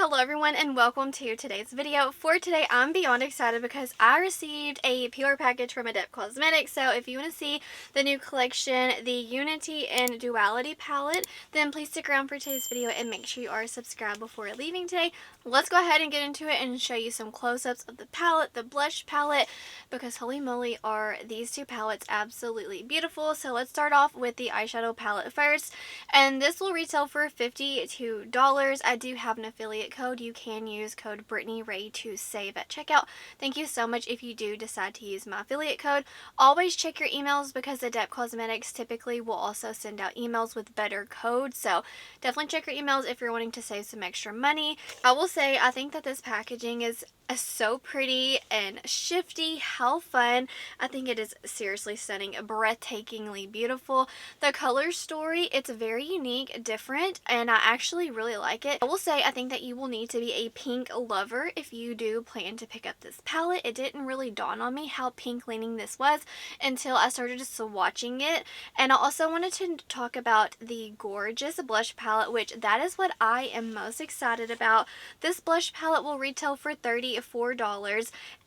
Hello everyone and welcome to today's video. For today I'm beyond excited because I received a PR package from Adept Cosmetics. So if you want to see the new collection, the Unity and Duality palette, then please stick around for today's video and make sure you are subscribed before leaving today. Let's go ahead and get into it and show you some close-ups of the palette, the blush palette, because holy moly are these two palettes absolutely beautiful. So let's start off with the eyeshadow palette first, and this will retail for $52. I do have an affiliate code. You can use code BRITTANYRAE to save at checkout. Thank you so much if you do decide to use my affiliate code. Always check your emails because Adept Cosmetics typically will also send out emails with better codes, so definitely check your emails if you're wanting to save some extra money. I will say I think that this packaging is so pretty and shifty. How fun. I think it is seriously stunning, breathtakingly beautiful. The color story, it's very unique, different, and I actually really like it. I will say I think that you will need to be a pink lover if you do plan to pick up this palette. It didn't really dawn on me how pink leaning this was until I started just swatching it. And I also wanted to talk about the gorgeous blush palette, which that is what I am most excited about. This blush palette will retail for $34,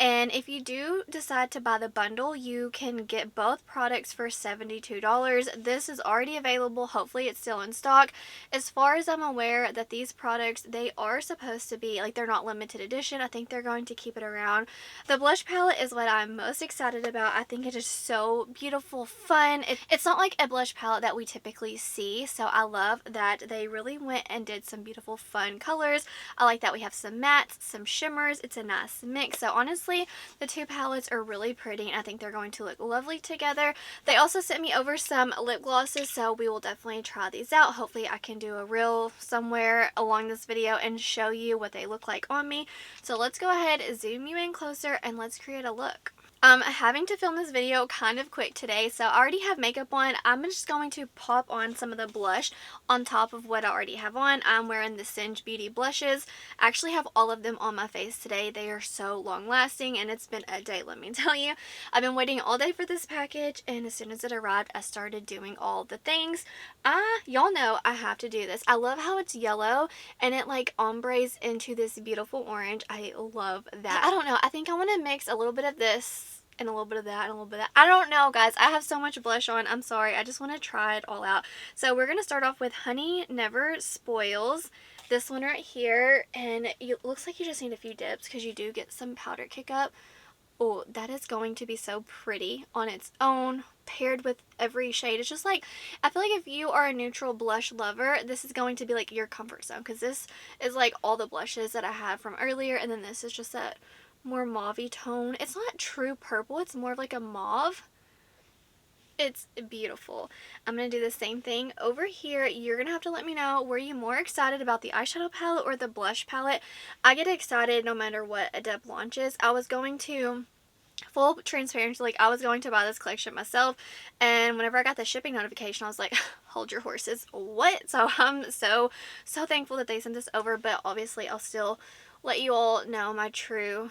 and if you do decide to buy the bundle, you can get both products for $72. This is already available. Hopefully it's still in stock. As far as I'm aware, that these products, they are supposed to be like, they're not limited edition. I think they're going to keep it around. The blush palette is what I'm most excited about. I think it is so beautiful, fun. It's not like a blush palette that we typically see, so I love that they really went and did some beautiful fun colors. I like that we have some mattes, some shimmers. It's a nice mix. So honestly, the two palettes are really pretty and I think they're going to look lovely together. They also sent me over some lip glosses, so we will definitely try these out. Hopefully I can do a reel somewhere along this video and show you what they look like on me. So let's go ahead, zoom you in closer, and let's create a look. Having to film this video kind of quick today, so I already have makeup on. I'm just going to pop on some of the blush on top of what I already have on. I'm wearing the Singe Beauty blushes. I actually have all of them on my face today. They are so long lasting and it's been a day, let me tell you. I've been waiting all day for this package, and as soon as it arrived, I started doing all the things. Y'all know I have to do this. I love how it's yellow and it like ombres into this beautiful orange. I love that. I don't know. I think I want to mix a little bit of this and a little bit of that and a little bit of that. I don't know, guys. I have so much blush on. I'm sorry. I just want to try it all out. So we're going to start off with Honey Never Spoils. This one right here. And it looks like you just need a few dips because you do get some powder kick up. Oh, that is going to be so pretty on its own, paired with every shade. It's just like, I feel like if you are a neutral blush lover, this is going to be like your comfort zone, because this is like all the blushes that I had from earlier, and then this is just that more mauve-y tone. It's not true purple, it's more of like a mauve. It's beautiful. I'm going to do the same thing over here. You're going to have to let me know, were you more excited about the eyeshadow palette or the blush palette? I get excited no matter what Adept launches. I was going to, full transparency, like I was going to buy this collection myself, and whenever I got the shipping notification, I was like, hold your horses, what? So I'm so thankful that they sent this over, but obviously I'll still let you all know my true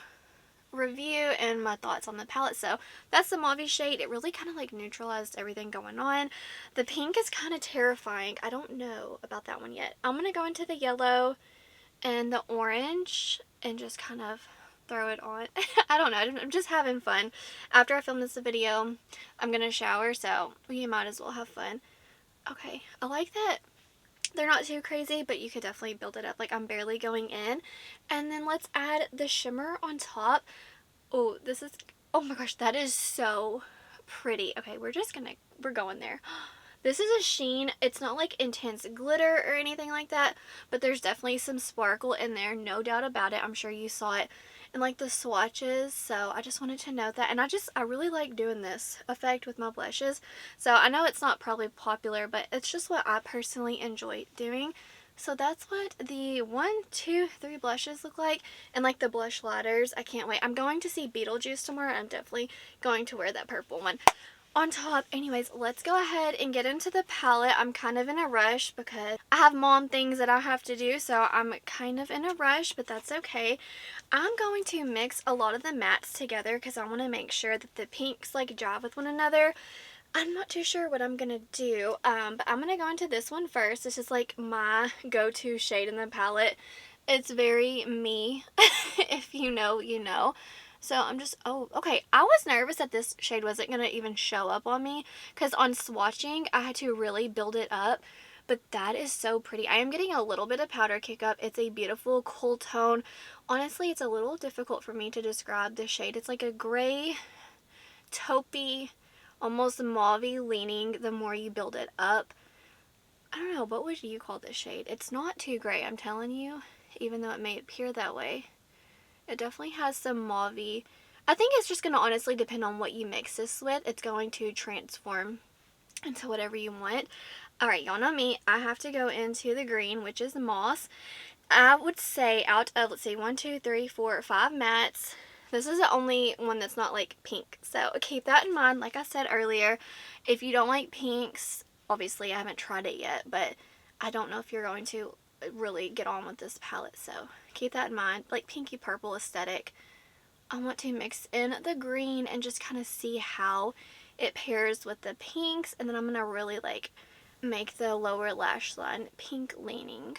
review and my thoughts on the palette. So that's the mauve shade. It really kind of like neutralized everything going on. The pink is kind of terrifying. I don't know about that one yet. I'm going to go into the yellow and the orange and just kind of throw it on. I don't know. I'm just having fun. After I film this video, I'm going to shower, so you might as well have fun. Okay, I like that they're not too crazy, but you could definitely build it up. Like, I'm barely going in. And then let's add the shimmer on top. Oh, this is, oh my gosh, that is so pretty. Okay, we're going there. This is a sheen. It's not like intense glitter or anything like that, but there's definitely some sparkle in there, no doubt about it. I'm sure you saw it in like the swatches, so I just wanted to note that. And I really like doing this effect with my blushes. So I know it's not probably popular, but it's just what I personally enjoy doing. So that's what the 1, 2, 3 blushes look like, and like the blush ladders. I can't wait. I'm going to see Beetlejuice tomorrow. I'm definitely going to wear that purple one on top. Anyways, let's go ahead and get into the palette. I'm kind of in a rush because I have mom things that I have to do, so I'm kind of in a rush, but that's okay. I'm going to mix a lot of the mattes together because I want to make sure that the pinks like jive with one another. I'm not too sure what I'm gonna do, but I'm gonna go into this one first. This is like my go-to shade in the palette, It's very me. If you know, you know. So I'm just, oh, okay. I was nervous that this shade wasn't going to even show up on me because on swatching, I had to really build it up. But that is so pretty. I am getting a little bit of powder kick up. It's a beautiful cool tone. Honestly, it's a little difficult for me to describe the shade. It's like a gray, taupey, almost mauve-y leaning the more you build it up. I don't know, what would you call this shade? It's not too gray, I'm telling you, even though it may appear that way. It definitely has some mauve-y. I think it's just going to honestly depend on what you mix this with. It's going to transform into whatever you want. Alright, y'all know me. I have to go into the green, which is moss. I would say out of, let's see, 1, 2, 3, 4, 5 mattes, this is the only one that's not like pink. So keep that in mind. Like I said earlier, if you don't like pinks, obviously I haven't tried it yet, but I don't know if you're going to really get on with this palette. So keep that in mind. Like pinky purple aesthetic. I want to mix in the green and just kind of see how it pairs with the pinks. And then I'm going to really like make the lower lash line pink leaning.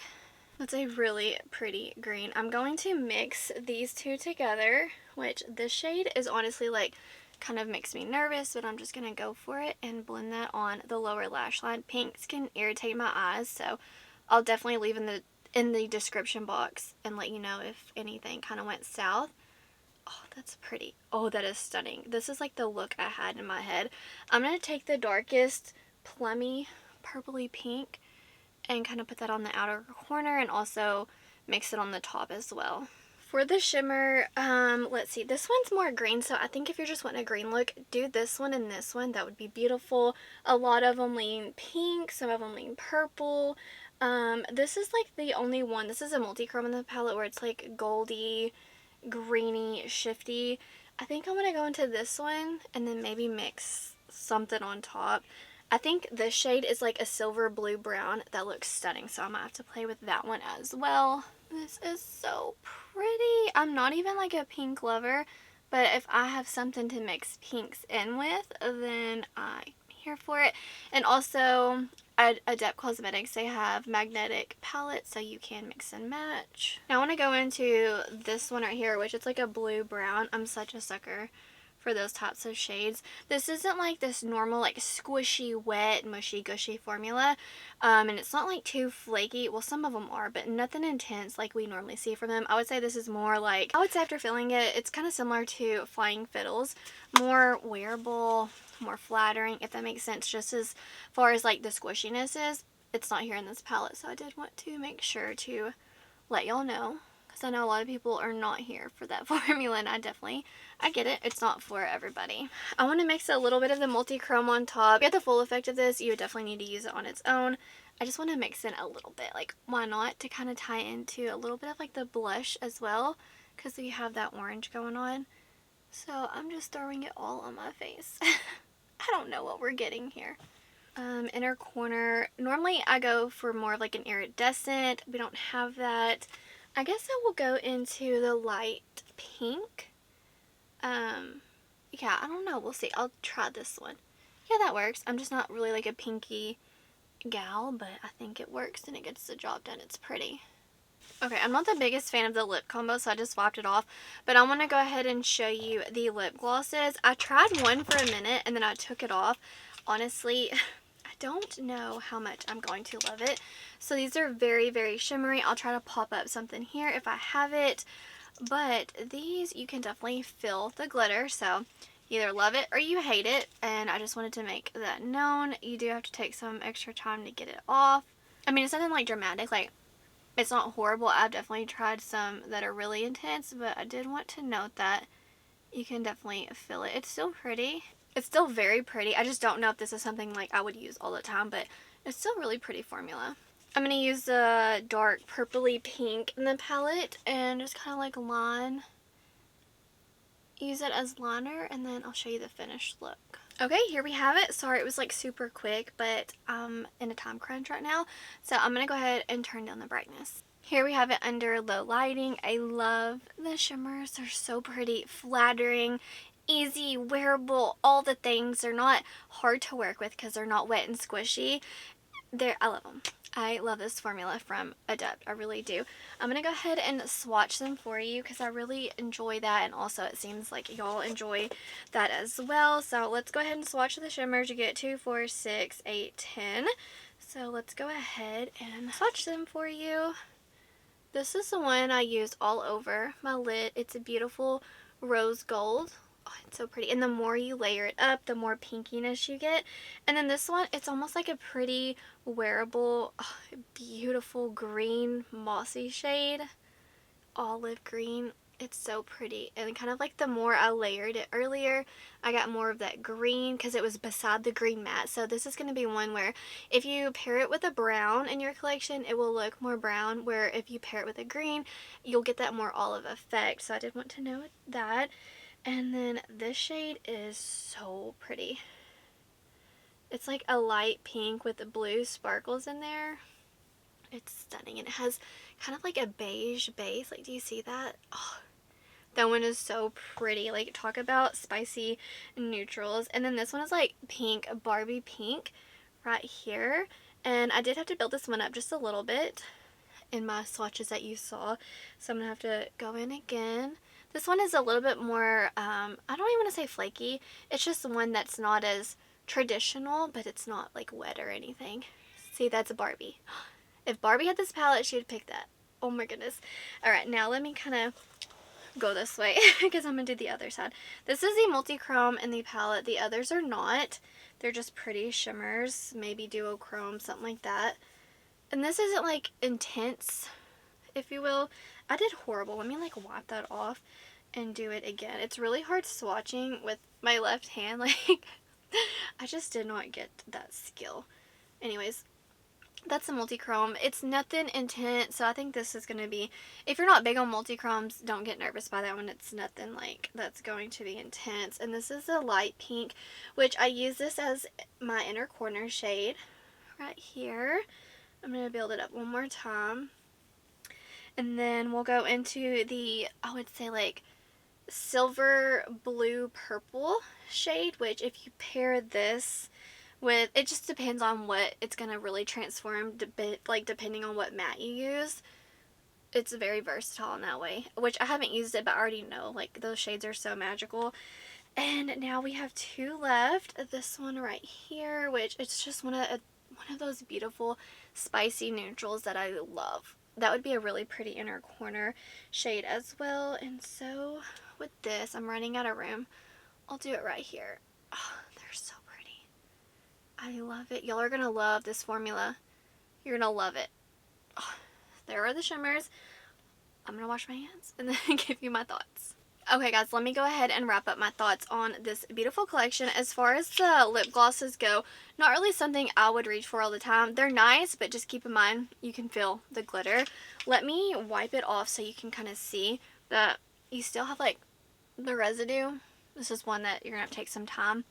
That's a really pretty green. I'm going to mix these two together, which this shade is honestly like kind of makes me nervous, but I'm just going to go for it and blend that on the lower lash line. Pinks can irritate my eyes, so I'll definitely leave in the description box and let you know if anything kind of went south. Oh, that's pretty. Oh, that is stunning. This is like the look I had in my head. I'm going to take the darkest plummy purpley pink and kind of put that on the outer corner and also mix it on the top as well. For the shimmer, let's see, this one's more green, so I think if you're just wanting a green look, do this one and this one. That would be beautiful. A lot of them lean pink, some of them lean purple. This is like the only one. This is a multi-chrome in the palette where it's like goldy, greeny, shifty. I think I'm going to go into this one and then maybe mix something on top. I think this shade is like a silver blue brown that looks stunning, so I might have to play with that one as well. This is so pretty. I'm not even like a pink lover, but if I have something to mix pinks in with, then I'm here for it. And also at Adept Cosmetics, they have magnetic palettes, so you can mix and match. Now I want to go into this one right here, which is like a blue brown. I'm such a sucker for those types of shades. This isn't like this normal like squishy, wet, mushy, gushy formula, and it's not like too flaky. Well, some of them are, but nothing intense like we normally see from them. I would say this is more like, I would say after feeling it, it's kind of similar to Flying Fiddles, more wearable, more flattering, if that makes sense. Just as far as like the squishiness is, it's not here in this palette, so I did want to make sure to let y'all know, because I know a lot of people are not here for that formula, and I get it. It's not for everybody. I want to mix a little bit of the multi-chrome on top. To get the full effect of this, you would definitely need to use it on its own. I just want to mix in a little bit. Like, why not? To kind of tie into a little bit of like the blush as well, because we have that orange going on. So I'm just throwing it all on my face. I don't know what we're getting here. Inner corner. Normally I go for more of like an iridescent. We don't have that. I guess I will go into the light pink. Yeah, I don't know. We'll see. I'll try this one. Yeah, that works. I'm just not really like a pinky gal, but I think it works and it gets the job done. It's pretty. Okay, I'm not the biggest fan of the lip combo, so I just swapped it off. But I want to go ahead and show you the lip glosses. I tried one for a minute and then I took it off. Honestly, I don't know how much I'm going to love it. So these are very, very shimmery. I'll try to pop up something here if I have it. But these, you can definitely feel the glitter. So you either love it or you hate it. And I just wanted to make that known. You do have to take some extra time to get it off. I mean, it's nothing like dramatic. Like, it's not horrible. I've definitely tried some that are really intense. But I did want to note that you can definitely feel it. It's still pretty. It's still very pretty. I just don't know if this is something like I would use all the time. But it's still really pretty formula. I'm going to use the dark purpley pink in the palette and just kind of like use it as liner, and then I'll show you the finished look. Okay, here we have it. Sorry it was like super quick, but I'm in a time crunch right now. So I'm going to go ahead and turn down the brightness. Here we have it under low lighting. I love the shimmers. They're so pretty, flattering, easy, wearable, all the things. They're not hard to work with because they're not wet and squishy. I love them. I love this formula from Adept. I really do. I'm going to go ahead and swatch them for you because I really enjoy that, and also it seems like y'all enjoy that as well. So let's go ahead and swatch the shimmers. You get 2, 4, 6, 8, 10. So let's go ahead and swatch them for you. This is the one I use all over my lid. It's a beautiful rose gold. Oh, it's so pretty. And the more you layer it up, the more pinkiness you get. And then this one, it's almost like a pretty wearable, beautiful green mossy shade. Olive green. It's so pretty. And kind of like the more I layered it earlier, I got more of that green because it was beside the green matte. So this is going to be one where if you pair it with a brown in your collection, it will look more brown. Where if you pair it with a green, you'll get that more olive effect. So I did want to know that. And then this shade is so pretty. It's like a light pink with the blue sparkles in there. It's stunning. And it has kind of like a beige base. Like, do you see that? Oh, that one is so pretty. Like, talk about spicy neutrals. And then this one is like pink, Barbie pink right here. And I did have to build this one up just a little bit in my swatches that you saw. So I'm going to have to go in again. This one is a little bit more, I don't even want to say flaky. It's just one that's not as traditional, but it's not like wet or anything. See, that's a Barbie. If Barbie had this palette, she would pick that. Oh my goodness. Alright, now let me kind of go this way because I'm going to do the other side. This is the multi-chrome in the palette. The others are not. They're just pretty shimmers, maybe duochrome, something like that. And this isn't like intense, if you will. I did horrible. Let me like wipe that off and do it again. It's really hard swatching with my left hand. Like, I just did not get that skill. Anyways, that's the multi-chrome. It's nothing intense, so I think this is going to be, if you're not big on multi-chromes, don't get nervous by that one. It's nothing like that's going to be intense. And this is a light pink, which I use this as my inner corner shade right here. I'm going to build it up one more time. And then we'll go into the, I would say like silver blue purple shade, which if you pair this with, it just depends on what it's going to really transform, like depending on what matte you use. It's very versatile in that way, which I haven't used it, but I already know like those shades are so magical. And now we have 2 left. This one right here, which it's just one of those beautiful spicy neutrals that I love. That would be a really pretty inner corner shade as well. And so with this, I'm running out of room. I'll do it right here. Oh, they're so pretty. I love it. Y'all are going to love this formula. You're going to love it. Oh, there are the shimmers. I'm going to wash my hands and then give you my thoughts. Okay guys, let me go ahead and wrap up my thoughts on this beautiful collection. As far as the lip glosses go, not really something I would reach for all the time. They're nice, but just keep in mind you can feel the glitter. Let me wipe it off so you can kind of see that you still have like the residue. This is one that you're going to have to take some time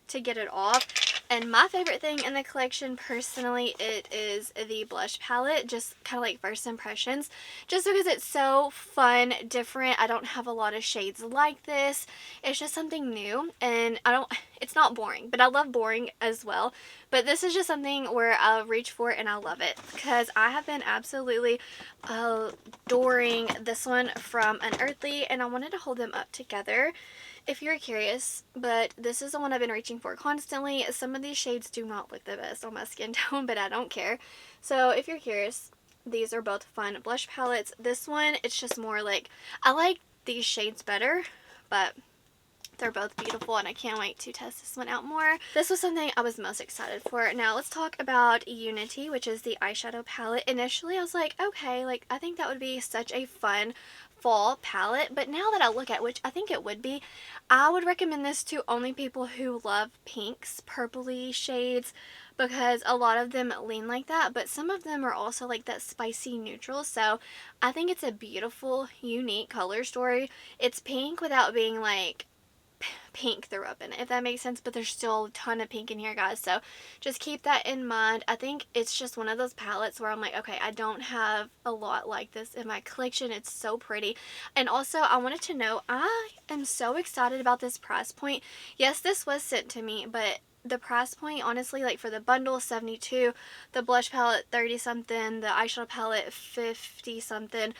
to get it off. And my favorite thing in the collection, personally, it is the blush palette. Just kind of like first impressions. Just because it's so fun, different. I don't have a lot of shades like this. It's just something new. And it's not boring. But I love boring as well. But this is just something where I'll reach for it and I love it. Because I have been absolutely adoring this one from Unearthly. And I wanted to hold them up together if you're curious, but this is the one I've been reaching for constantly. Some of these shades do not look the best on my skin tone, but I don't care. So if you're curious, these are both fun blush palettes. This one, it's just more like, I like these shades better, but they're both beautiful and I can't wait to test this one out more. This was something I was most excited for. Now let's talk about Unity, which is the eyeshadow palette. Initially I was like, okay, like I think that would be such a fun fall palette, but now that I look at, which I think it would be, I would recommend this to only people who love pinks, purpley shades, because a lot of them lean like that, but some of them are also like that spicy neutral. So I think it's a beautiful, unique color story. It's pink without being like pink throw up in it, if that makes sense, but there's still a ton of pink in here, guys, so just keep that in mind. I think it's just one of those palettes where I'm like, okay, I don't have a lot like this in my collection. It's so pretty. And also I wanted to know, I am so excited about this price point. Yes, this was sent to me, but the price point, honestly, like for the bundle, $72, the blush palette, 30 something, the eyeshadow palette, 50 something.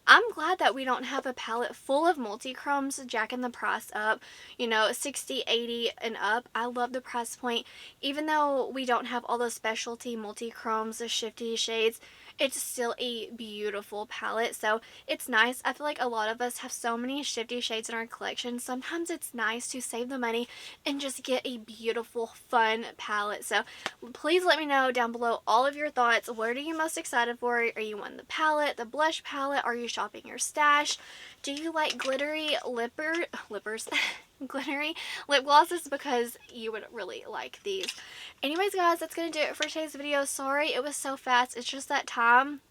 I'm glad that we don't have a palette full of multi-chromes jacking the price up, you know, 60, 80 and up. I love the price point. Even though we don't have all those specialty multi-chromes, the shifty shades, it's still a beautiful palette. So it's nice. I feel like a lot of us have so many shifty shades in our collection. Sometimes it's nice to save the money and just get a beautiful, fun palette. So please let me know down below all of your thoughts. What are you most excited for? Are you wanting the palette, the blush palette? Are you shopping your stash? Do you like glittery lippers? Glittery lip glosses? Because you would really like these. Anyways, guys, that's going to do it for today's video. Sorry it was so fast. It's just that time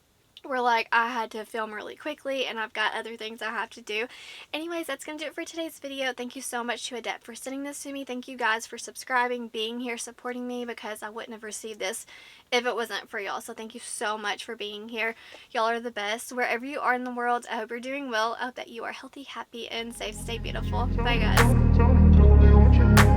where, like, I had to film really quickly and I've got other things I have to do. Anyways, that's going to do it for today's video. Thank you so much to Adept for sending this to me. Thank you guys for subscribing, being here, supporting me, because I wouldn't have received this if it wasn't for y'all. So thank you so much for being here. Y'all are the best. Wherever you are in the world, I hope you're doing well. I hope that you are healthy, happy, and safe. Stay beautiful. Bye, guys.